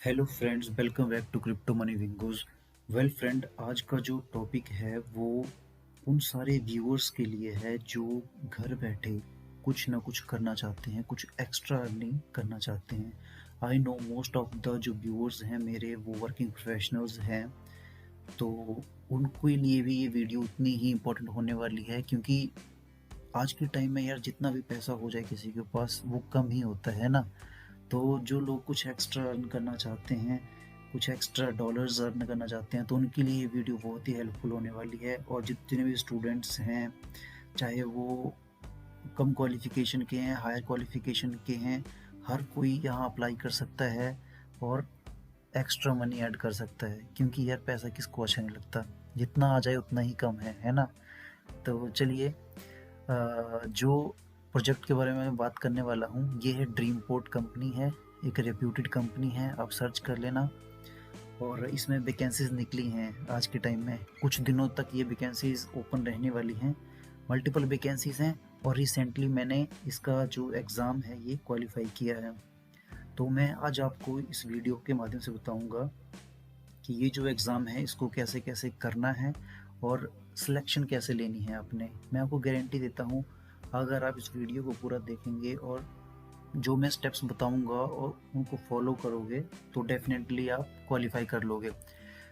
Hello friends, welcome back to crypto money wingos. Well friend, आज का जो topic है वो उन सारे व्यूअर्स के लिए है जो घर बैठे कुछ ना कुछ करना चाहते हैं, कुछ एक्स्ट्रा अर्निंग करना चाहते हैं। I know most of the जो व्यूअर्स हैं मेरे वो वर्किंग प्रोफेशनल्स हैं, तो उनके लिए भी ये वीडियो उतनी ही इम्पोर्टेंट होने वाली है, क्योंकि आज के टाइम में यार जितना भी पैसा हो जाए किसी के पास वो कम ही होता है ना। तो जो लोग कुछ एक्स्ट्रा अर्न करना चाहते हैं, कुछ एक्स्ट्रा डॉलर्स अर्न करना चाहते हैं, तो उनके लिए ये वीडियो बहुत ही हेल्पफुल होने वाली है। और जितने भी स्टूडेंट्स हैं, चाहे वो कम क्वालिफिकेशन के हैं, हायर क्वालिफिकेशन के हैं, हर कोई यहाँ अप्लाई कर सकता है और एक्स्ट्रा मनी ऐड कर सकता है, क्योंकि यार पैसा किसको अच्छा नहीं लगता। जितना आ जाए उतना ही कम है ना। तो चलिए, जो प्रोजेक्ट के बारे में मैं बात करने वाला हूँ ये है ड्रीम पोर्ट कंपनी है, एक रेप्यूटेड कंपनी है, आप सर्च कर लेना। और इसमें वैकेंसीज निकली हैं आज के टाइम में, कुछ दिनों तक ये वैकेंसीज ओपन रहने वाली हैं। मल्टीपल वैकेंसीज हैं और रिसेंटली मैंने इसका जो एग्ज़ाम है ये क्वालिफाई किया है। तो मैं आज आपको इस वीडियो के माध्यम से बताऊंगा कि ये जो एग्ज़ाम है इसको कैसे कैसे करना है और सिलेक्शन कैसे लेनी है आपने। मैं आपको गारंटी देता हूँ, अगर आप इस वीडियो को पूरा देखेंगे और जो मैं स्टेप्स बताऊंगा और उनको फॉलो करोगे तो डेफिनेटली आप क्वालिफाई कर लोगे।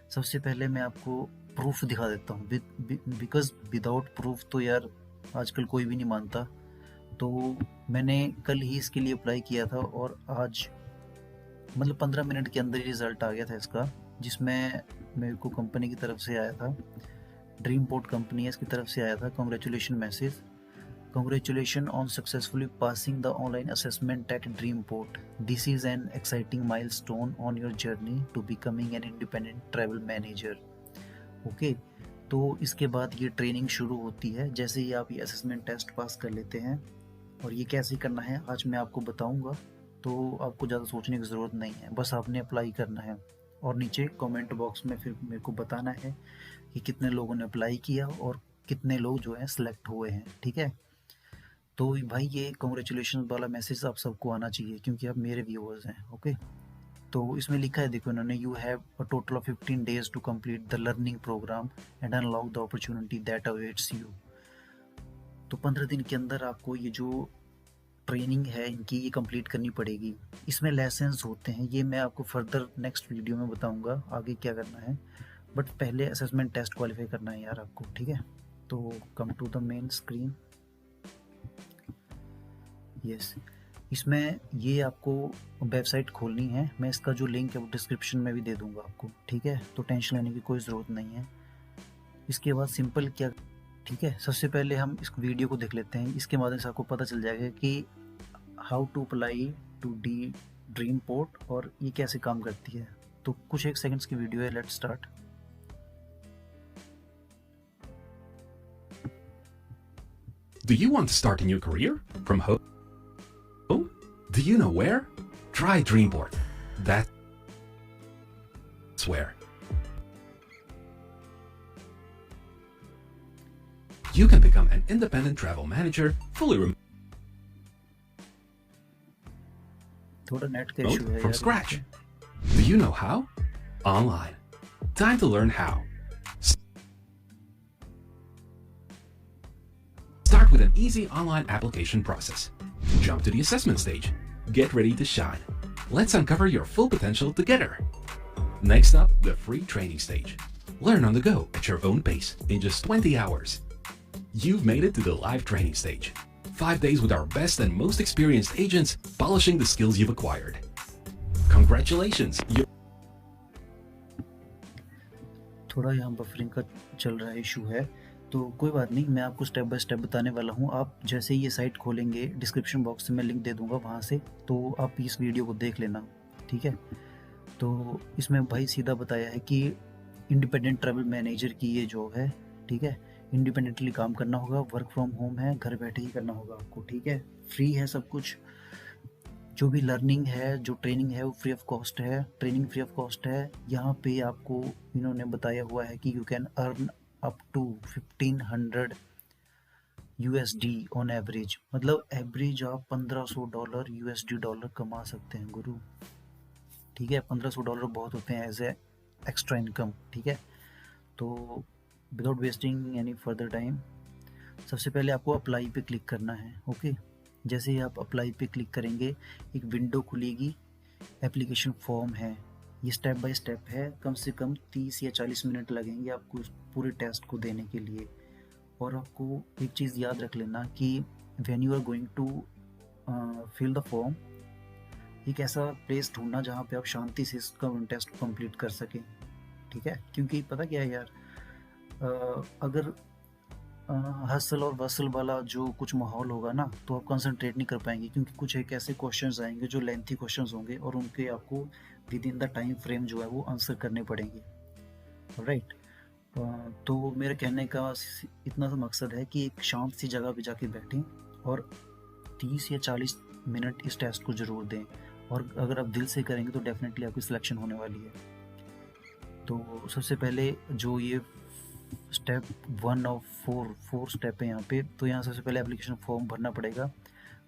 सबसे पहले मैं आपको प्रूफ दिखा देता हूँ, बिकॉज विदाउट प्रूफ तो यार आजकल कोई भी नहीं मानता। तो मैंने कल ही इसके लिए अप्लाई किया था और आज मतलब 15 मिनट के अंदर ही रिजल्ट आ गया था इसका, जिसमें मेरे को कंपनी की तरफ से आया था, ड्रीम पोर्ट कंपनी है इसकी तरफ से आया था, congratulation message. Congratulations on successfully passing the online assessment at Dreamport. This is an exciting milestone on your journey to becoming an independent travel manager. Okay, तो इसके बाद ये ट्रेनिंग शुरू होती है जैसे ही आप ये असेसमेंट टेस्ट पास कर लेते हैं। और ये कैसे करना है आज मैं आपको बताऊंगा, तो आपको ज़्यादा सोचने की ज़रूरत नहीं है, बस आपने अप्लाई करना है। और नीचे कमेंट बॉक्स में फिर मेरे को बताना है कि कितने लोगों ने अप्लाई किया और कितने लोग जो है सिलेक्ट हुए हैं, ठीक है। तो भाई ये कॉन्ग्रेचुलेशन वाला मैसेज आप सबको आना चाहिए, क्योंकि आप मेरे व्यूअर्स हैं। ओके, तो इसमें लिखा है, देखो इन्होंने, you have a total of 15 days to complete the learning programme and unlock the opportunity that awaits you. तो 15 दिन के अंदर आपको ये जो ट्रेनिंग है इनकी ये कंप्लीट करनी पड़ेगी। इसमें लेसन्स होते हैं, ये मैं आपको फर्दर नेक्स्ट वीडियो में बताऊंगा आगे क्या करना है, बट पहले असेसमेंट टेस्ट क्वालिफाई करना है यार आपको, ठीक है। तो come to the main screen. Yes, इसमें ये आपको वेबसाइट खोलनी है, मैं इसका जो लिंक है वो डिस्क्रिप्शन में भी दे दूंगा आपको, ठीक है। तो टेंशन लेने की कोई ज़रूरत नहीं है। इसके बाद सिंपल क्या, ठीक है, सबसे पहले हम इस वीडियो को देख लेते हैं, इसके माध्यम से आपको पता चल जाएगा कि how to apply to the dream port और ये कैसे काम करती है। तो कुछ एक सेकंड्स की वीडियो है, let's start. Do you want to start a new career from home? Do you know where? Try Dreamboard. That's where. You can become an independent travel manager fully थोड़ा नेट का remote issue है from यार। scratch. Do you know how? Online. Time to learn how. Start with an easy online application process. Jump to the assessment stage. Get ready to shine. Let's uncover your full potential together. Next up, the free training stage. Learn on the go at your own pace in just 20 hours. You've made it to the live training stage. 5 days with our best and most experienced agents polishing the skills you've acquired. Congratulations! थोड़ा यहाँ buffering का चल रहा है, issue है, तो कोई बात नहीं, मैं आपको स्टेप बाय स्टेप बताने वाला हूँ। आप जैसे ही ये साइट खोलेंगे, डिस्क्रिप्शन बॉक्स से मैं लिंक दे दूँगा वहाँ से, तो आप इस वीडियो को देख लेना, ठीक है। तो इसमें भाई सीधा बताया है कि इंडिपेंडेंट ट्रैवल मैनेजर की ये जॉब है, ठीक है। इंडिपेंडेंटली काम करना होगा, वर्क फ्रॉम होम है, घर बैठे ही करना होगा आपको, ठीक है। फ्री है सब कुछ, जो भी लर्निंग है, जो ट्रेनिंग है वो फ्री ऑफ कॉस्ट है, ट्रेनिंग फ्री ऑफ कॉस्ट है। यहाँ पे आपको इन्होंने बताया हुआ है कि you can earn up to 1500 USD on average, मतलब एवरेज आप $1500 यूएसडी डॉलर कमा सकते हैं गुरु, ठीक है, $1500 बहुत होते हैं एज ए एक्स्ट्रा इनकम। ठीक है, तो without wasting any further time सबसे पहले आपको अप्लाई पे क्लिक करना है। ओके, जैसे ही आप अप्लाई पे क्लिक करेंगे एक विंडो खुलेगी, एप्लीकेशन फॉर्म है। ये स्टेप बाय स्टेप है, कम से कम 30 या 40 मिनट लगेंगे आपको उस पूरे टेस्ट को देने के लिए। और आपको एक चीज़ याद रख लेना कि when you are going to fill the form, एक ऐसा प्लेस ढूंढना जहाँ पे आप शांति से इसका टेस्ट को कंप्लीट कर सकें। ठीक है, क्योंकि पता क्या है यार, अगर हसल और वसल वाला जो कुछ माहौल होगा ना, तो आप कंसंट्रेट नहीं कर पाएंगे, क्योंकि कुछ एक ऐसे क्वेश्चंस आएंगे जो लेंथी क्वेश्चंस होंगे और उनके आपको with in the time frame जो है वो आंसर करने पड़ेंगे। राइट, तो मेरे कहने का इतना सा मकसद है कि एक शांत सी जगह पे जाके बैठें और 30 या 40 मिनट इस टेस्ट को ज़रूर दें। और अगर आप दिल से करेंगे तो डेफिनेटली आपकी सिलेक्शन होने वाली है। तो सबसे पहले जो ये स्टेप 1 ऑफ 4 स्टेप है यहाँ पे, तो यहाँ सबसे पहले एप्लीकेशन फॉर्म भरना पड़ेगा,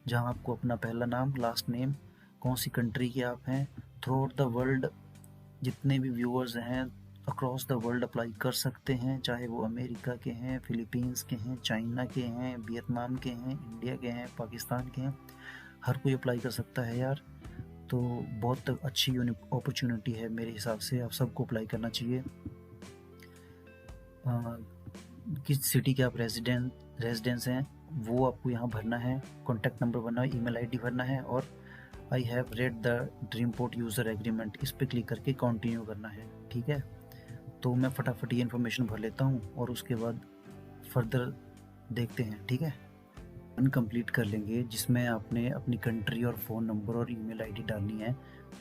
जहाँ आपको अपना पहला नाम, लास्ट नेम, कौन सी कंट्री के आप हैं, थ्रू आउट द वर्ल्ड जितने भी व्यूअर्स हैं अक्रॉस द वर्ल्ड अप्लाई कर सकते हैं, चाहे वो अमेरिका के हैं, फिलीपींस के हैं, चाइना के हैं, वियतनाम के हैं, इंडिया के हैं, पाकिस्तान के हैं, हर कोई अप्लाई कर सकता है यार। तो बहुत अच्छी अपॉर्चुनिटी है मेरे हिसाब से, आप सबको अप्लाई करना चाहिए। किस सिटी के आप रेजिडेंस हैं वो आपको यहाँ भरना है, कॉन्टैक्ट नंबर भरना है, ईमेल आईडी भरना है, और I have read the Dreamport user agreement, इस पर क्लिक करके कंटिन्यू करना है। ठीक है, तो मैं फटाफट ये इन्फॉर्मेशन भर लेता हूँ और उसके बाद फर्दर देखते हैं। ठीक है, कंप्लीट कर लेंगे जिसमें आपने अपनी कंट्री और फ़ोन नंबर और ईमेल आईडी डालनी है।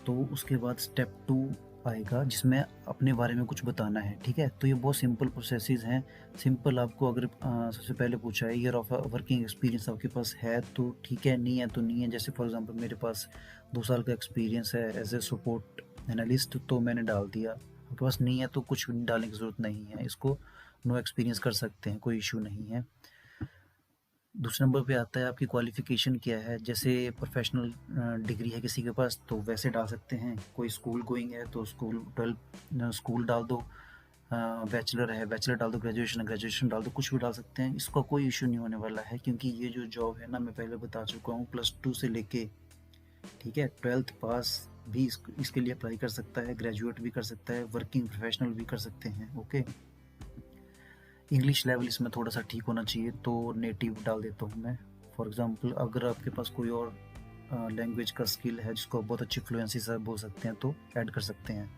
तो उसके बाद स्टेप 2 आएगा जिसमें अपने बारे में कुछ बताना है। ठीक है, तो ये बहुत सिंपल प्रोसेसेस हैं। सिंपल आपको अगर सबसे पहले पूछा है ईयर ऑफ वर्किंग एक्सपीरियंस आपके पास है तो ठीक है, नहीं है तो नहीं है। जैसे फॉर एग्जांपल मेरे पास 2 साल का एक्सपीरियंस है एज ए सपोर्ट एनालिस्ट, तो मैंने डाल दिया। आपके पास नहीं है तो कुछ भी डालने की ज़रूरत नहीं है, इसको नो एक्सपीरियंस कर सकते हैं, कोई इशू नहीं है। दूसरे नंबर पे आता है आपकी क्वालिफ़िकेशन क्या है, जैसे प्रोफेशनल डिग्री है किसी के पास तो वैसे डाल सकते हैं, कोई स्कूल गोइंग है तो स्कूल 12 स्कूल डाल दो, बैचलर है बैचलर डाल दो, ग्रेजुएशन है ग्रेजुएशन डाल दो, कुछ भी डाल सकते हैं, इसका कोई इशू नहीं होने वाला है। क्योंकि ये जो जॉब है ना, मैं पहले बता चुका हूँ, +2 से लेके, ठीक है, 12th पास भी इसके लिए अप्लाई कर सकता है, ग्रेजुएट भी कर सकता है, वर्किंग प्रोफेशनल भी कर सकते हैं। ओके, इंग्लिश लेवल इसमें थोड़ा सा ठीक होना चाहिए, तो नेटिव डाल देता हूँ मैं। फॉर एग्जांपल अगर आपके पास कोई और लैंग्वेज का स्किल है जिसको आप बहुत अच्छी फ्लुएंसी से बोल सकते हैं तो ऐड कर सकते हैं।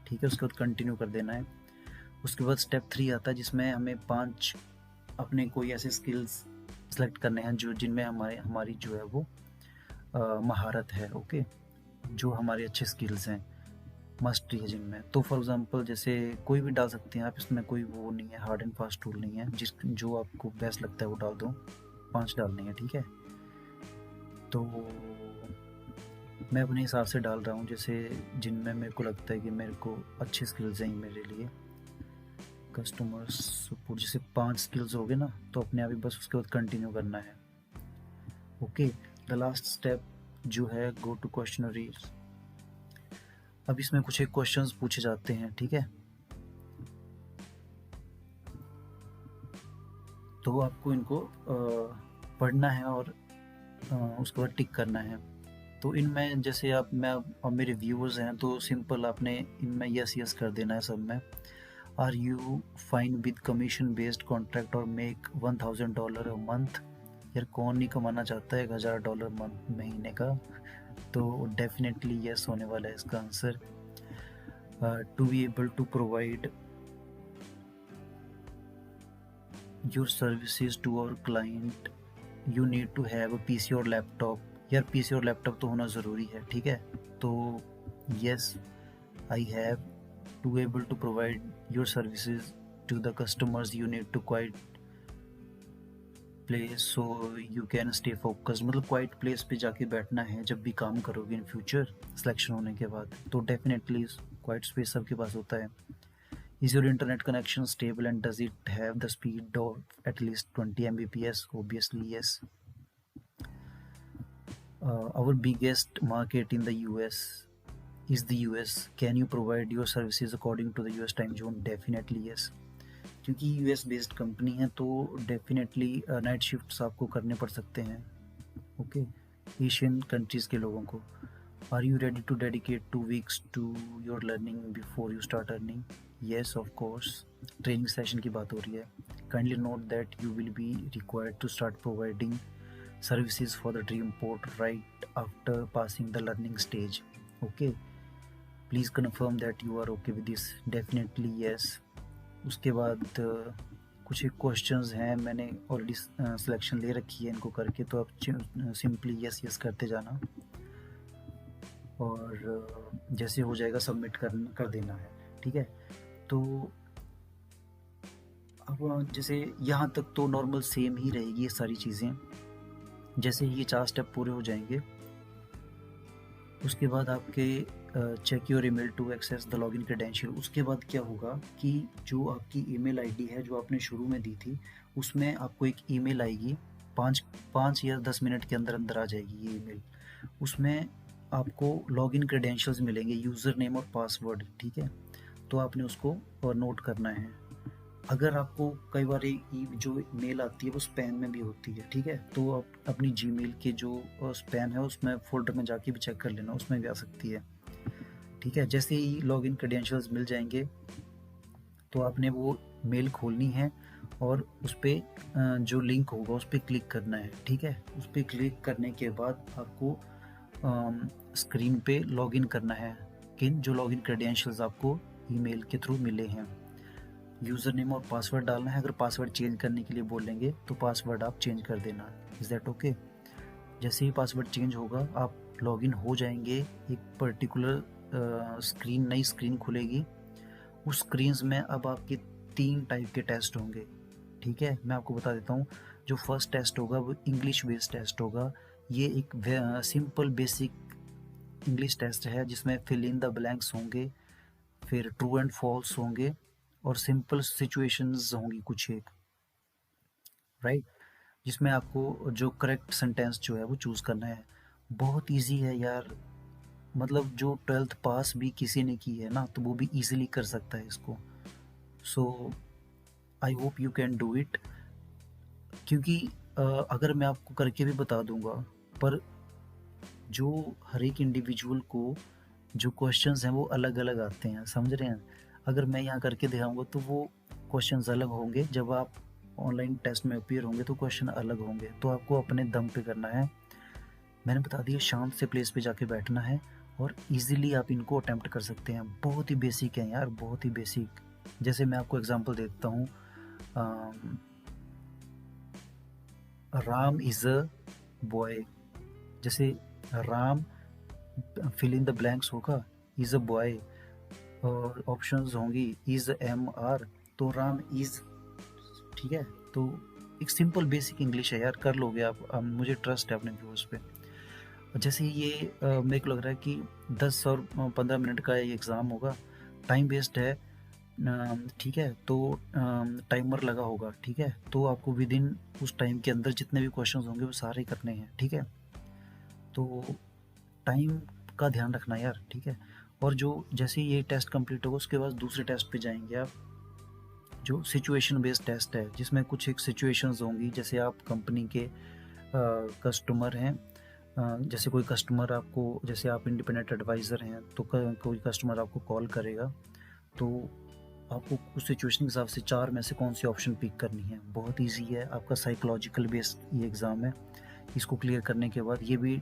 ठीक है, उसके बाद कंटिन्यू कर देना है। उसके बाद स्टेप 3 आता है जिसमें हमें 5 अपने कोई ऐसे स्किल्स सेलेक्ट करने हैं जो जिनमें हमारी जो है वो महारत है। ओके, जो हमारे अच्छे स्किल्स हैं, मस्टरी है जिनमें। तो फॉर एग्जांपल जैसे कोई भी डाल सकते हैं आप, इसमें कोई वो नहीं है, हार्ड एंड फास्ट टूल नहीं है, जो आपको बेस्ट लगता है वो डाल दो। 5 डालने हैं। ठीक है, तो मैं अपने हिसाब से डाल रहा हूँ, जैसे जिनमें मेरे को लगता है कि मेरे को अच्छे स्किल्स हैं मेरे लिए। कस्टमर सपोर्ट जैसे 5 स्किल्स हो गए ना, तो अपने आप ही बस उसके बाद कंटिन्यू करना है। ओके, द लास्ट स्टेप जो है गो टू क्वेश्चनरीज। अब इसमें कुछ एक क्वेश्चंस पूछे जाते हैं। ठीक है, तो आपको इनको पढ़ना है और उसके बाद टिक करना है। तो इनमें जैसे अब मेरे व्यूअर्स हैं तो सिंपल आपने इनमें यस यस कर देना है सब में। Are you fine with commission based contract और मेक $1000 अ मंथ। यार कौन नहीं कमाना चाहता है $1000 महीने का, तो डेफिनेटली यस होने वाला है इसका answer. To be able to provide your services to our client you need to have a PC और लैपटॉप। यार पीसी और लैपटॉप तो होना ज़रूरी है। ठीक है, तो yes I have to able to provide your services to the customers you need to quite place so you can stay focused. मतलब क्वाइट प्लेस पे जाके बैठना है जब भी काम करोगे इन फ्यूचर सिलेक्शन होने के बाद, तो डेफिनेटली क्वाइट स्पेस सबके पास होता है। Is your internet connection stable and does it have the speed of at least 20 Mbps? Obviously yes. Our biggest market in the US is the US. Can you provide your services according to the US time zone? Definitely yes. क्योंकि US based company है तो definitely night shifts आपको करने पड़ सकते हैं, okay, Asian countries के लोगों को. Are you ready to dedicate 2 weeks to your learning before you start earning? Yes of course. Training session की बात हो रही है. Kindly note that you will be required to start providing services for the dream port right after passing the learning stage. Okay, please confirm that you are okay with this. Definitely yes. उसके बाद कुछ एक questions हैं, मैंने already selection ले रखी है इनको करके, तो आप सिंपली यस यस करते जाना और जैसे हो जाएगा सबमिट कर देना है, ठीक है. तो अब जैसे यहाँ तक तो नॉर्मल सेम ही रहेगी ये सारी चीज़ें. जैसे ये 4 स्टेप पूरे हो जाएंगे उसके बाद आपके check your email to access the login credential. उसके बाद क्या होगा कि जो आपकी ईमेल आईडी है जो आपने शुरू में दी थी उसमें आपको एक ईमेल आएगी, 5 या 10 मिनट के अंदर अंदर आ जाएगी ये ईमेल. उसमें आपको लॉगिन क्रेडेंशियल्स मिलेंगे, यूज़र नेम और पासवर्ड, ठीक है. तो आपने उसको नोट करना है. अगर आपको कई बार जो मेल आती है वो स्पैम में भी होती है, ठीक है, तो आप अपनी जीमेल के जो स्पैम है उसमें फोल्डर में जाके भी चेक कर लेना, उसमें भी आ सकती है, ठीक है. जैसे ही लॉगिन क्रेडेंशियल्स मिल जाएंगे तो आपने वो मेल खोलनी है और उस पर जो लिंक होगा उस पर क्लिक करना है, ठीक है. उस पर क्लिक करने के बाद आपको स्क्रीन पे लॉगिन करना है जो लॉगिन क्रेडेंशियल्स आपको ईमेल के थ्रू मिले हैं. यूज़र नेम और पासवर्ड डालना है. अगर पासवर्ड चेंज करने के लिए बोलेंगे तो पासवर्ड आप चेंज कर देना. Is that okay? जैसे ही पासवर्ड चेंज होगा आप लॉगिन हो जाएंगे. एक पर्टिकुलर स्क्रीन, नई स्क्रीन खुलेगी. उस स्क्रीन्स में अब आपके 3 टाइप के टेस्ट होंगे, ठीक है. मैं आपको बता देता हूँ. जो फर्स्ट टेस्ट होगा वो इंग्लिश बेस्ड टेस्ट होगा. ये एक सिंपल बेसिक इंग्लिश टेस्ट है जिसमें फिल इन द ब्लैंक्स होंगे, फिर ट्रू एंड फॉल्स होंगे और सिंपल सिचुएशंस होंगी कुछ एक, राइट, जिसमें आपको जो करेक्ट सेंटेंस जो है वो चूज़ करना है. बहुत इजी है यार, मतलब जो 12th पास भी किसी ने की है ना तो वो भी इजीली कर सकता है इसको. So I hope you can do it. क्योंकि अगर मैं आपको करके भी बता दूंगा पर जो हर एक इंडिविजुअल को जो क्वेश्चंस हैं वो अलग अलग आते हैं, समझ रहे हैं. अगर मैं यहाँ करके दिखाऊंगा तो वो क्वेश्चंस अलग होंगे, जब आप ऑनलाइन टेस्ट में अपीयर होंगे तो क्वेश्चन अलग होंगे. तो आपको अपने दम पे करना है. मैंने बता दिया, शांत से प्लेस पे जाके बैठना है और इजीली आप इनको अटेम्प्ट कर सकते हैं. बहुत ही बेसिक है यार, बहुत ही बेसिक. जैसे मैं आपको एग्जांपल देता हूँ. Ram is a boy. जैसे Ram fill in the blanks होगा, इज़ अ बॉय, और ऑप्शंस होंगी इज़ एम आर, तो राम इज़, ठीक है. तो एक सिंपल बेसिक इंग्लिश है यार, कर लोगे आप. मुझे ट्रस्ट है अपने व्यूअर्स पे. जैसे ये मेरे को लग रहा है कि 10 और 15 मिनट का ये एग्ज़ाम होगा, टाइम बेस्ड है, ठीक है. तो टाइमर लगा होगा, ठीक है. तो आपको विद इन उस टाइम के अंदर जितने भी क्वेश्चंस होंगे वो सारे करने हैं, ठीक है. तो टाइम का ध्यान रखना यार, ठीक है. और जो जैसे ये टेस्ट कंप्लीट होगा उसके बाद दूसरे टेस्ट पे जाएंगे आप, जो सिचुएशन बेस्ड टेस्ट है, जिसमें कुछ एक सिचुएशंस होंगी. जैसे आप कंपनी के कस्टमर हैं, जैसे कोई कस्टमर आपको, जैसे आप इंडिपेंडेंट एडवाइज़र हैं तो कोई कस्टमर आपको कॉल करेगा तो आपको उस सिचुएशन के हिसाब से 4 में से कौन सी ऑप्शन पिक करनी है. बहुत ईजी है. आपका साइकोलॉजिकल बेस्ड ये एग्ज़ाम है. इसको क्लियर करने के बाद ये भी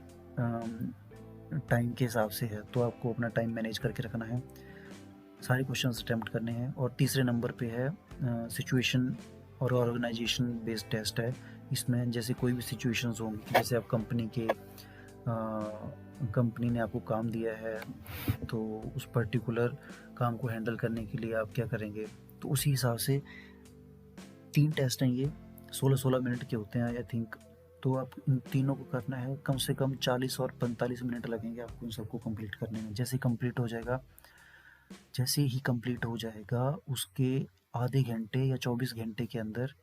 टाइम के हिसाब से है, तो आपको अपना टाइम मैनेज करके रखना है. सारे क्वेश्चंस अटेम्प्ट करने हैं. और तीसरे नंबर पे है सिचुएशन और ऑर्गेनाइजेशन बेस्ड टेस्ट है. इसमें जैसे कोई भी सिचुएशंस होंगी, जैसे आप कंपनी ने आपको काम दिया है तो उस पर्टिकुलर काम को हैंडल करने के लिए आप क्या करेंगे, तो उसी हिसाब से 3 टेस्ट हैं. ये 16-16 मिनट के होते हैं आई थिंक. तो आप इन तीनों को करना है. कम से कम 40 और 45 मिनट लगेंगे आपको इन सबको कंप्लीट करने में. जैसे ही कंप्लीट हो जाएगा उसके आधे घंटे या 24 घंटे के अंदर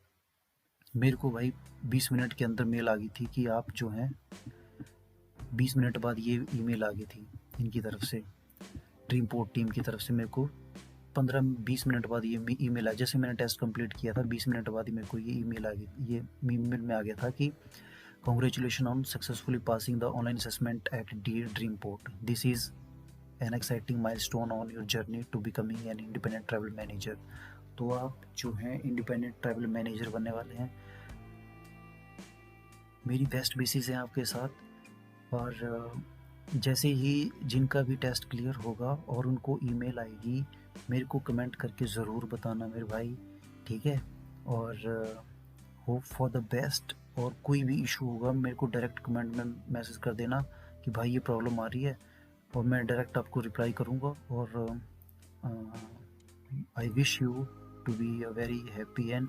मेरे को भाई 20 मिनट के अंदर मेल आ गई थी कि आप जो हैं 20 मिनट बाद ये ईमेल आ गई थी इनकी तरफ से ड्रीमपोर्ट टीम की तरफ से मेरे को 15-20 मिनट बाद ये ईमेल आया। जैसे मैंने टेस्ट कंप्लीट किया था 20 मिनट बाद ही मेरे को ये ईमेल आ गई। ये ईमेल में आ गया था कि congratulation on successfully passing the online assessment at Dreamport. This is an exciting milestone on your journey to becoming an independent travel manager. तो आप जो हैं इंडिपेंडेंट ट्रैवल मैनेजर बनने वाले हैं। मेरी बेस्ट विशेस हैं आपके साथ। और जैसे ही जिनका भी टेस्ट क्लियर होगा और उनको ईमेल आएगी, मेरे को कमेंट करके ज़रूर बताना मेरे भाई, ठीक है। और होप फॉर द बेस्ट। और कोई भी इशू होगा मेरे को डायरेक्ट कमेंट में मैसेज कर देना कि भाई ये प्रॉब्लम आ रही है, और मैं डायरेक्ट आपको रिप्लाई करूँगा। और I wish you to be a very happy and